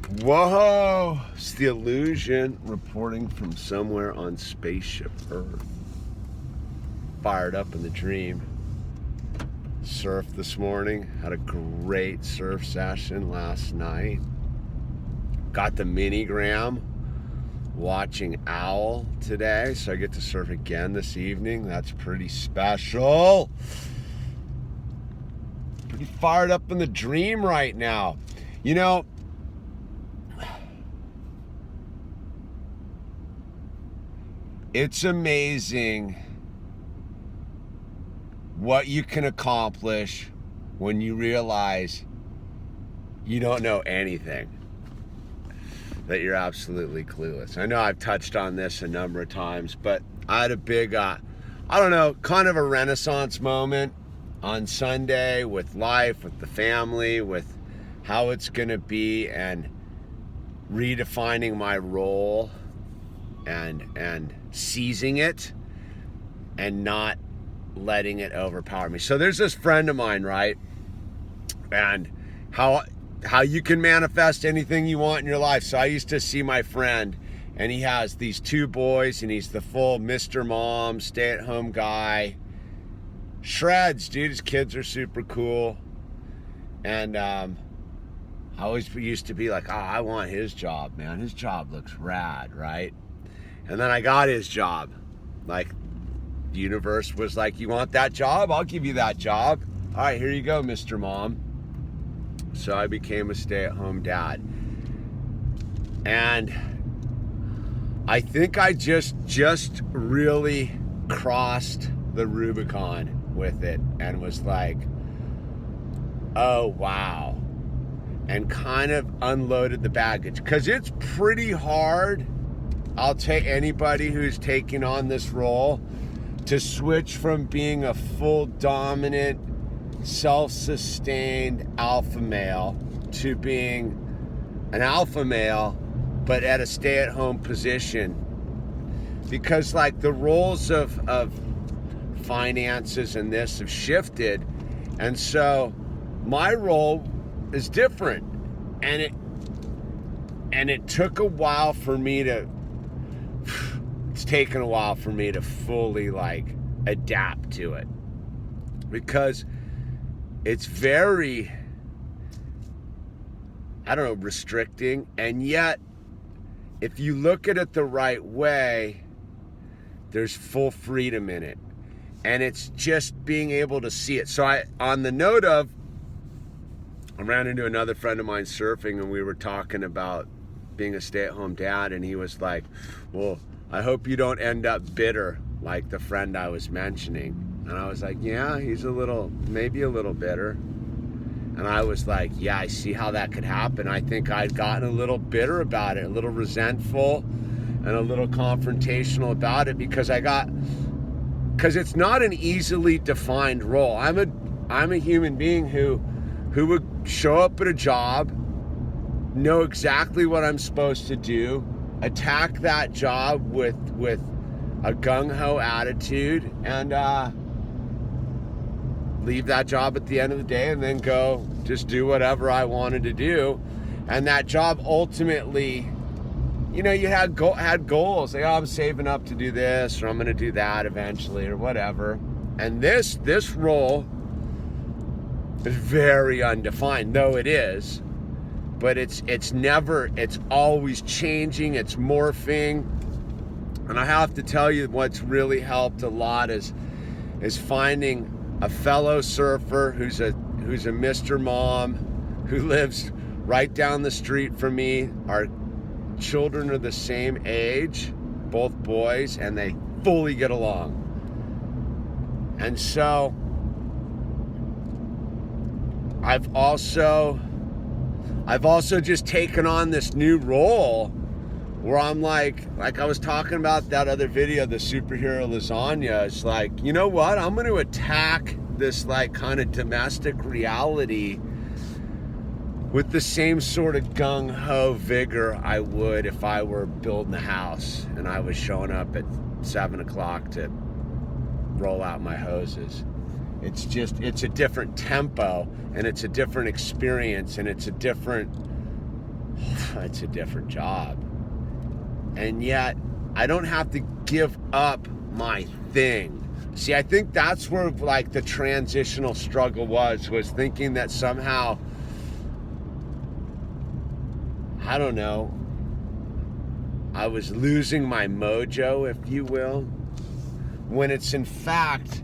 Whoa! It's the illusion reporting from somewhere on spaceship Earth. Fired up in the dream. Surfed this morning. Had a great surf session last night. Got the minigram watching Owl today, so I get to surf again this evening. That's pretty special. Pretty fired up in the dream right now. You know, it's amazing what you can accomplish when you realize you don't know anything, that you're absolutely clueless. I know I've touched on this a number of times, but I had a big, kind of a renaissance moment on Sunday with life, with the family, with how it's going to be, and redefining my role and seizing it and not letting it overpower me. So there's this friend of mine, right? And how you can manifest anything you want in your life. So I used to see my friend, and he has these two boys, and he's the full Mr. Mom, stay-at-home guy. Shreds, dude. His kids are super cool. And I always used to be like, I want his job, man. His job looks rad, right? And then I got his job. Like, the universe was like, you want that job? I'll give you that job. All right, here you go, Mr. Mom. So I became a stay-at-home dad. And I think I just really crossed the Rubicon with it and was like, oh, wow. And kind of unloaded the baggage. Because it's pretty hard. I'll take anybody who's taking on this role to switch from being a full dominant, self-sustained alpha male to being an alpha male, but at a stay-at-home position. Because like the roles of finances and this have shifted. And so my role is different. And it took a while for me to, it's taken a while for me to fully like adapt to it, because it's very, restricting. And yet, if you look at it the right way, there's full freedom in it. And it's just being able to see it. So I ran into another friend of mine surfing, and we were talking about being a stay-at-home dad, and he was like, well, I hope you don't end up bitter like the friend I was mentioning. And I was like, yeah, he's maybe a little bitter. And I was like, yeah, I see how that could happen. I think I'd gotten a little bitter about it, a little resentful and a little confrontational about it, because it's not an easily defined role. I'm a human being who would show up at a job, know exactly what I'm supposed to do, attack that job with a gung-ho attitude, and leave that job at the end of the day, and then go just do whatever I wanted to do. And that job ultimately, you had goals. Like, I'm saving up to do this, or I'm going to do that eventually, or whatever. And this role is very undefined, though it is. But it's always changing, it's morphing. And I have to tell you, what's really helped a lot is finding a fellow surfer who's a Mr. Mom, who lives right down the street from me. Our children are the same age, both boys, and they fully get along. And so I've also just taken on this new role where I'm like I was talking about that other video, the superhero lasagna. It's like, you know what? I'm going to attack this like kind of domestic reality with the same sort of gung-ho vigor I would if I were building a house and I was showing up at 7 o'clock to roll out my hoses. It's a different tempo, and it's a different experience, and it's a different it's a different job. And yet, I don't have to give up my thing. See, I think that's where like the transitional struggle was thinking that somehow, I don't know, I was losing my mojo, if you will, when it's in fact,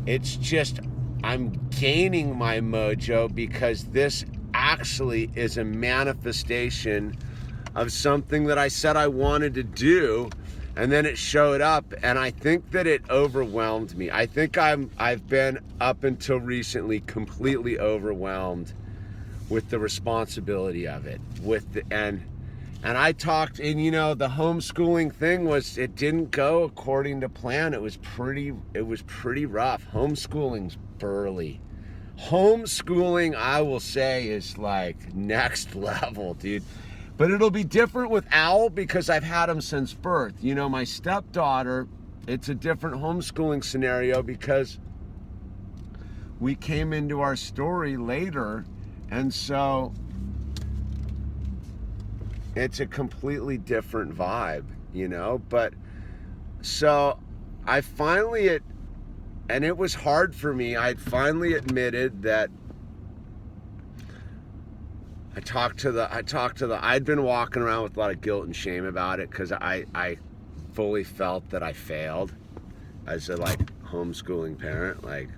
it's just I'm gaining my mojo because this actually is a manifestation of something that I said I wanted to do, and then it showed up, and I think that it overwhelmed me. I think I've been up until recently completely overwhelmed with the responsibility of it, and I talked, and you know, the homeschooling thing was, it didn't go according to plan. It was pretty rough. Homeschooling's burly. Homeschooling, I will say, is like next level, dude. But it'll be different with Owl because I've had him since birth. You know, my stepdaughter, it's a different homeschooling scenario because we came into our story later, and so it's a completely different vibe, you know. But so I finally, and it was hard for me, I'd finally admitted that I'd been walking around with a lot of guilt and shame about it because I fully felt that I failed as a like homeschooling parent. Like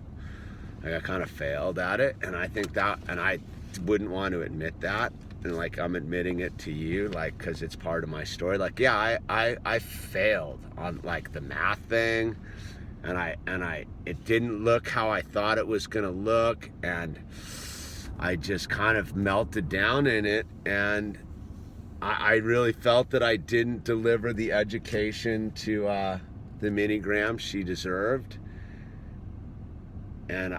I kind of failed at it, and I think that, and I wouldn't want to admit that, and like I'm admitting it to you, like, because it's part of my story. Like, yeah, I failed on like the math thing, and it didn't look how I thought it was gonna look, and I just kind of melted down in it, and I really felt that I didn't deliver the education to the mini-gram she deserved. And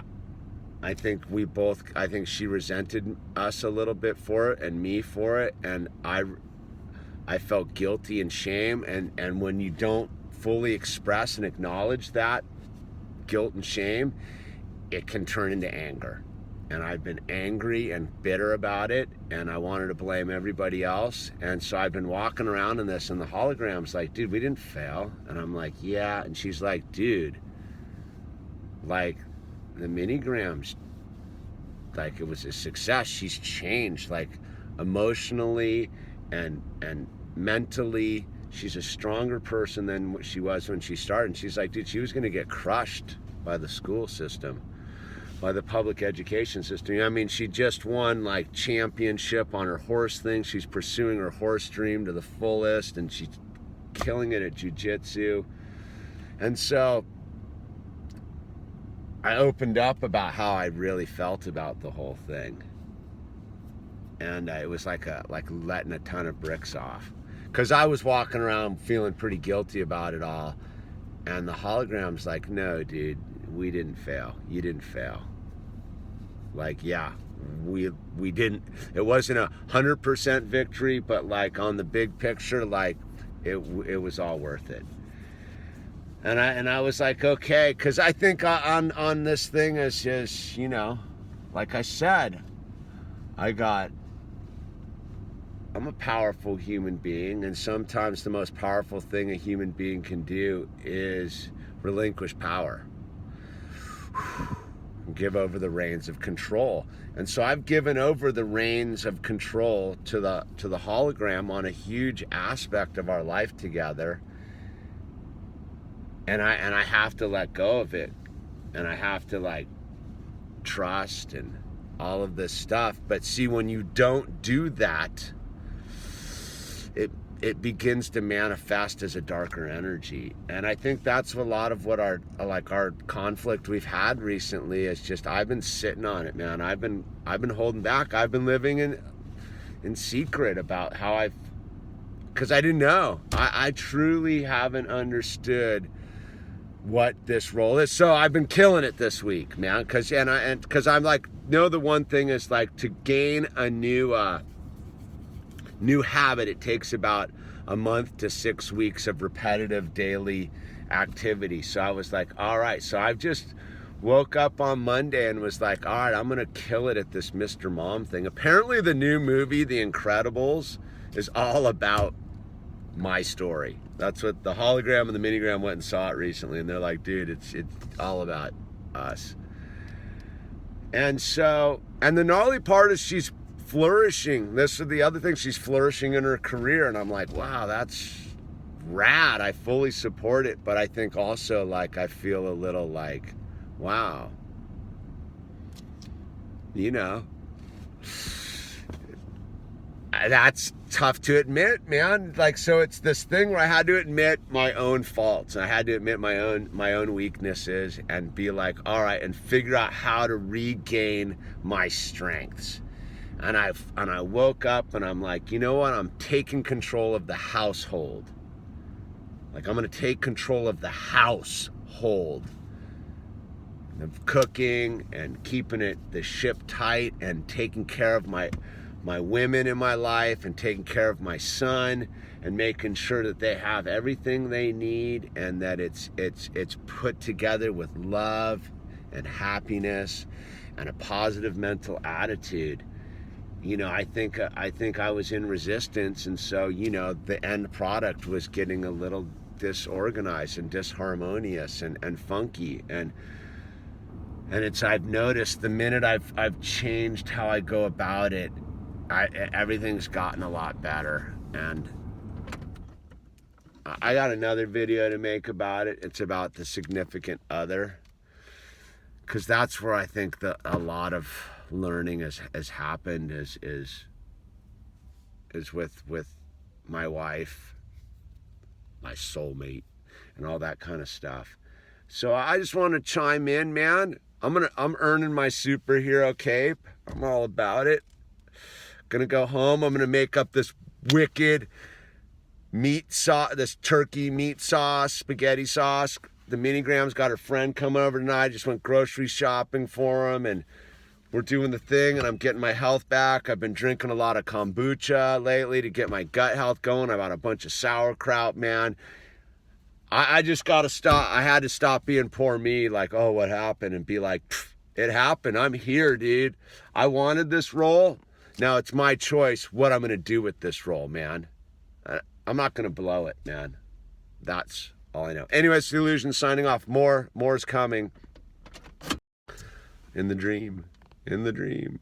I think she resented us a little bit for it, and me for it, and I felt guilty and shame, and when you don't fully express and acknowledge that guilt and shame, it can turn into anger. And I've been angry and bitter about it, and I wanted to blame everybody else. And so I've been walking around in this, and the hologram's like, dude, we didn't fail. And I'm like, yeah. And she's like, dude, like the mini-grams, like it was a success. She's changed, like emotionally and mentally. She's a stronger person than what she was when she started. And she's like, dude, she was gonna get crushed by the school system, by the public education system. I mean, she just won like championship on her horse thing. She's pursuing her horse dream to the fullest, and she's killing it at jiu-jitsu. And so I opened up about how I really felt about the whole thing. And it was like letting a ton of bricks off. Because I was walking around feeling pretty guilty about it all. And the hologram's like, no, dude, we didn't fail. You didn't fail. Like, yeah, we didn't. It wasn't 100% victory, but like on the big picture, like it was all worth it. And I was like, okay, because I think on this thing is just, you know, like I said, I'm a powerful human being, and sometimes the most powerful thing a human being can do is relinquish power. Give over the reins of control. And so I've given over the reins of control to the hologram on a huge aspect of our life together. And I have to let go of it. And I have to like trust and all of this stuff. But see, when you don't do that, it begins to manifest as a darker energy. And I think that's a lot of what our conflict we've had recently is just, I've been sitting on it, man. I've been holding back. I've been living in secret about how because I didn't know. I truly haven't understood what this role is. So I've been killing it this week, man. Because I'm like, no, the one thing is like to gain a new habit, it takes about a month to 6 weeks of repetitive daily activity. So I was like, all right, so I've just woke up on Monday and was like, all right, I'm going to kill it at this Mr. Mom thing. Apparently the new movie, The Incredibles, is all about my story. That's what the hologram and the minigram went and saw it recently, and they're like, dude, it's all about us. And so, and the gnarly part is she's flourishing. This is the other thing, she's flourishing in her career, and I'm like, wow, that's rad. I fully support it, but I think also, like, I feel a little like, wow, you know, that's tough to admit, man. Like, so it's this thing where I had to admit my own faults. I had to admit my own weaknesses and be like, all right, and figure out how to regain my strengths. And I woke up and I'm like, you know what? I'm taking control of the household. Like, I'm gonna take control of the household. Of cooking and keeping the ship tight and taking care of my women in my life and taking care of my son and making sure that they have everything they need and that it's put together with love and happiness and a positive mental attitude. You know, I think I was in resistance, and so, you know, the end product was getting a little disorganized and disharmonious and funky, and I've noticed the minute I've changed how I go about it, everything's gotten a lot better. And I got another video to make about it. It's about the significant other, because that's where I think that a lot of learning has happened is with my wife, my soulmate, and all that kind of stuff. So I just want to chime in, man. I'm earning my superhero cape. I'm all about it. Gonna go home. I'm gonna make up this wicked meat sauce, this turkey meat sauce, spaghetti sauce. The Minigram's got her friend coming over tonight. Just went grocery shopping for him, and we're doing the thing, and I'm getting my health back. I've been drinking a lot of kombucha lately to get my gut health going. I bought a bunch of sauerkraut, man. I just gotta stop. I had to stop being poor me, like, oh, what happened? And be like, it happened. I'm here, dude. I wanted this role. Now it's my choice what I'm gonna do with this role, man. I'm not gonna blow it, man. That's all I know. Anyways, The Illusion signing off. More is coming. In the dream. In the dream.